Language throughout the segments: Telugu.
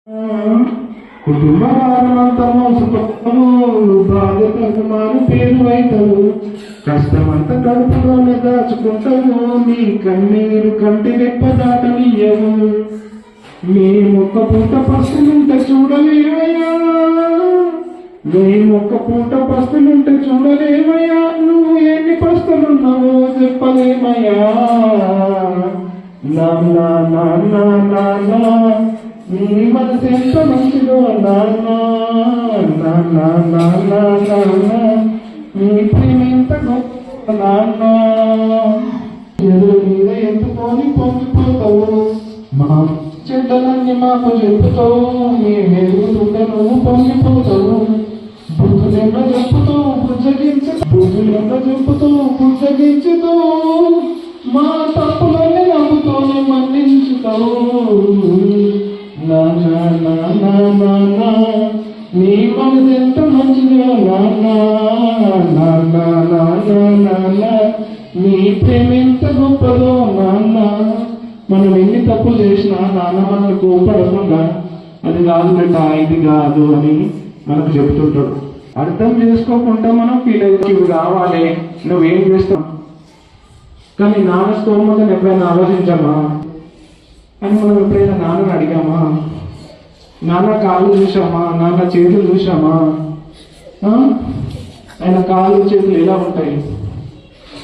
కుటుంబ వారమంతా మోసపోతాము, బాధ్యతకు మారు పేరు అవుతావు, కష్టమంతా కడుపులోనే దాచుకుంటావు, నీ కన్నీరు కంటి రెప్ప దాటనియ్యవు. మేమొక్క పూట పస్తులుంటే చూడలేవయ్యా, మేమొక్క పూట పస్తులుంటే చూడలేవయ్యా, నువ్వు ఎన్ని పస్తులున్నావో చెప్పలేమయ్యా. నాన్న నాన్న నాన్న నీ మనసు ఎంత మంచిదో నాన్న, నాన్న నాన్న నాన్న నీ ప్రేమ ఎంత గొప్ప నాన్న. ఎదురు మీద ఎందుకొని పొంగిపోతావు, మా చెడ్డలన్నీ మాకు చెప్పుతావు, మేము ఎదుగుతుంటే నువ్వు పొంగిపోతావు. బుద్ధులెన్న చెప్పుతావు బుద్ధగించుతావు, మా తప్పులన్నీ నమ్ముతోనే మన్నించుతావు. నాన్న నాన్న నాన్న నీ మనసు ఎంత మంచిదో నాన్న, నాన్న నాన్న నాన్న నీ ప్రేమ ఎంత గొప్పదో నాన్న. మనం ఎన్ని తప్పులు చేసినా నాన్న మనల్ని కోపడకుండా అది కాదు బిడ్డ ఇది కాదు అని మనకు చెబుతుంటాడు. అర్థం చేసుకోకుండా మనం ఫీల్ అయితే ఇవి కావాలి నువ్వేం చేస్తావు, కానీ నాన్న స్తోమతను ఎప్పుడైనా ఆలోచించామా అని మనం ఎప్పుడైనా నాన్నని అడిగామా? నాన్న కాళ్ళు చూసామా, నాన్న చేతులు చూసామా? ఆయన కాళ్ళు చేతులు ఎలా ఉంటాయి,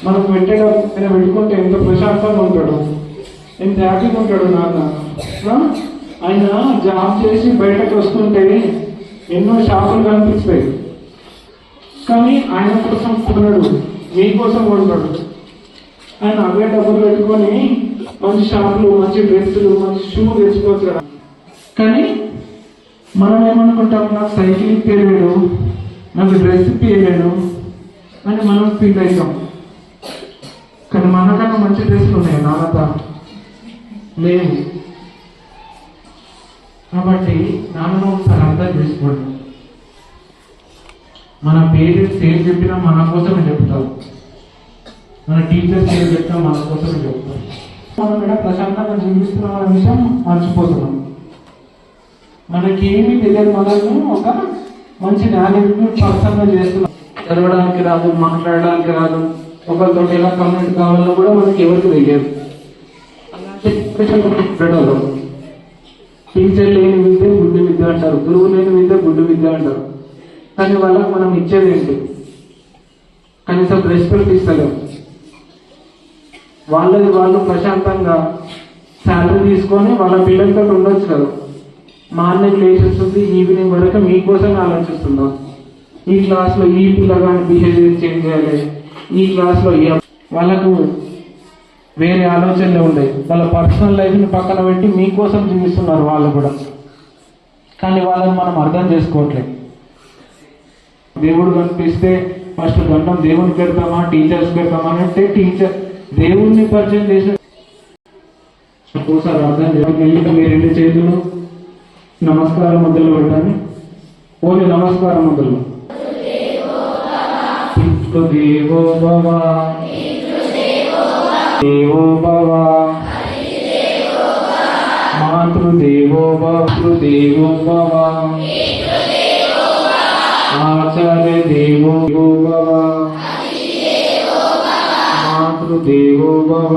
మనకు ఆయన పెట్టుకుంటే ఎంత ప్రశాంతంగా ఉంటాడు, ఎంత హ్యాపీగా ఉంటాడు నాన్న. ఆయన జాబ్ చేసి బయటకు వస్తుంటే ఎన్నో షాపులు కనిపిస్తాయి, కానీ ఆయన కోసం కొన్నాడు, మీకోసం కొంటాడు. ఆయన అవే డబ్బులు పెట్టుకొని మంచి షాపులు, మంచి డ్రెస్సులు, మంచి షూ తెచ్చుకోవచ్చు కదా. కానీ మనం ఏమనుకుంటాం, నాకు సైకిల్ ఇప్పలేడు, నాకు డ్రెస్ ఇప్పలేడు అని మనం ఫీల్ అవుతాం. కానీ మనకన్నా మంచి డ్రెస్సులు ఉన్నాయి నాన్నత లేవు. కాబట్టి నాన్నను ఒకసారి అర్థం చేసుకోండి. మన పేరెంట్స్ ఏం చెప్పినా మన కోసమే చెప్తారు, మన టీచర్స్ ఏం చెప్పినా మన కోసమే చెప్తారు. మనం కూడా ప్రశాంతంగా జీవిస్తున్నాం అనే విషయం మర్చిపోతున్నాం. మనకేమీ తెలియదు, మనల్ని ఒక మంచి నాలెడ్జ్ పర్సన్గా చేస్తున్నాం. చదవడానికి రాదు, మాట్లాడడానికి రాదు, ఒకరితో ఎలా కమ్యూనిటీ కావాలో కూడా మనకి ఎవరికి తెలియదు. టీచర్ లేని విద్య గుడ్డి విద్య అంటారు, గురువు లేని విద్య గుడ్డి విద్య అంటారు. కానీ వాళ్ళకి మనం ఇచ్చేది ఏంటి? కనీసం రెస్పెక్ట్ ఇస్తలేము. వాళ్ళది వాళ్ళు ప్రశాంతంగా శాలరీ తీసుకొని వాళ్ళ పిల్లలతో ఉండొచ్చు కదా. మార్నింగ్ లేచేస్తుంది, ఈవినింగ్ వరకు మీకోసం ఆలోచిస్తున్నాం. ఈ క్లాస్లో ఈ పిల్లగాని బిహేవియర్ చేంజ్ చేయాలి, ఈ క్లాస్లో వాళ్ళకు వేరే ఆలోచనలే ఉండేవి. వాళ్ళ పర్సనల్ లైఫ్ని పక్కన పెట్టి మీకోసం జీవిస్తున్నారు వాళ్ళు కూడా. కానీ వాళ్ళని మనం అర్థం చేసుకోవట్లేదు. దేవుడు కనిపిస్తే ఫస్ట్ దండం దేవునికి పెడతామా, టీచర్స్ పెడతామా అంటే టీచర్ దేవుడిని పరిచయం చేసిన ఒకసారి అర్థం చేయాలి. మీరు రెండు చేతులు నమస్కారం ముద్రలు పెట్టండి. ఓన్లీ నమస్కారం ముద్రలు. దేవో భవ, దేవో భవ, మాతృదేవో దేవో భవ, ఆచార్య దేవో భవ, మాతృదేవో భవ,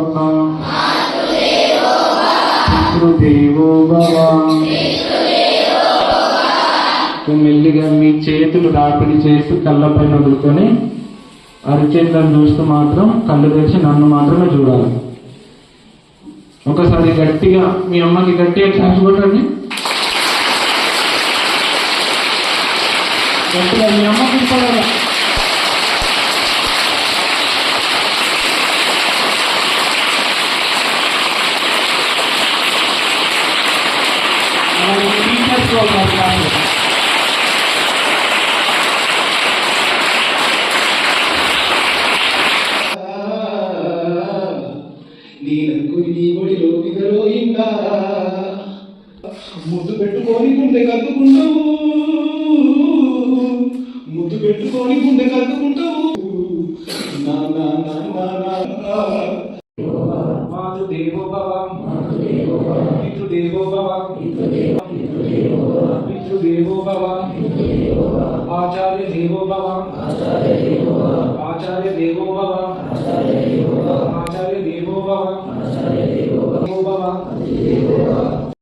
పితృదేవో భవ. మెల్లిగా మీ చేతులు రాపిడి చేస్తూ కళ్ళపైన వదులుకొని అరిచేతులను చూస్తూ మాత్రం కళ్ళు తెరిచి నన్ను మాత్రమే చూడాలి. ఒకసారి గట్టిగా మీ అమ్మకి గట్టిగా క్లాస్ కొట్టండి. గట్టిగా మీ అమ్మకి ఇస్తారా? ముద్దు పెట్టుకొని గుండె కద్దుకుంటావు, ముద్దు పెట్టుకొని గుండె కద్దుకుంటావు. మాతృదేవో భవ, పితృదేవో భవ, పితృదేవో భవ ఆచార్య దేవో భవ ఆచార్య దేవో భవ ఆచార్య దేవో భవ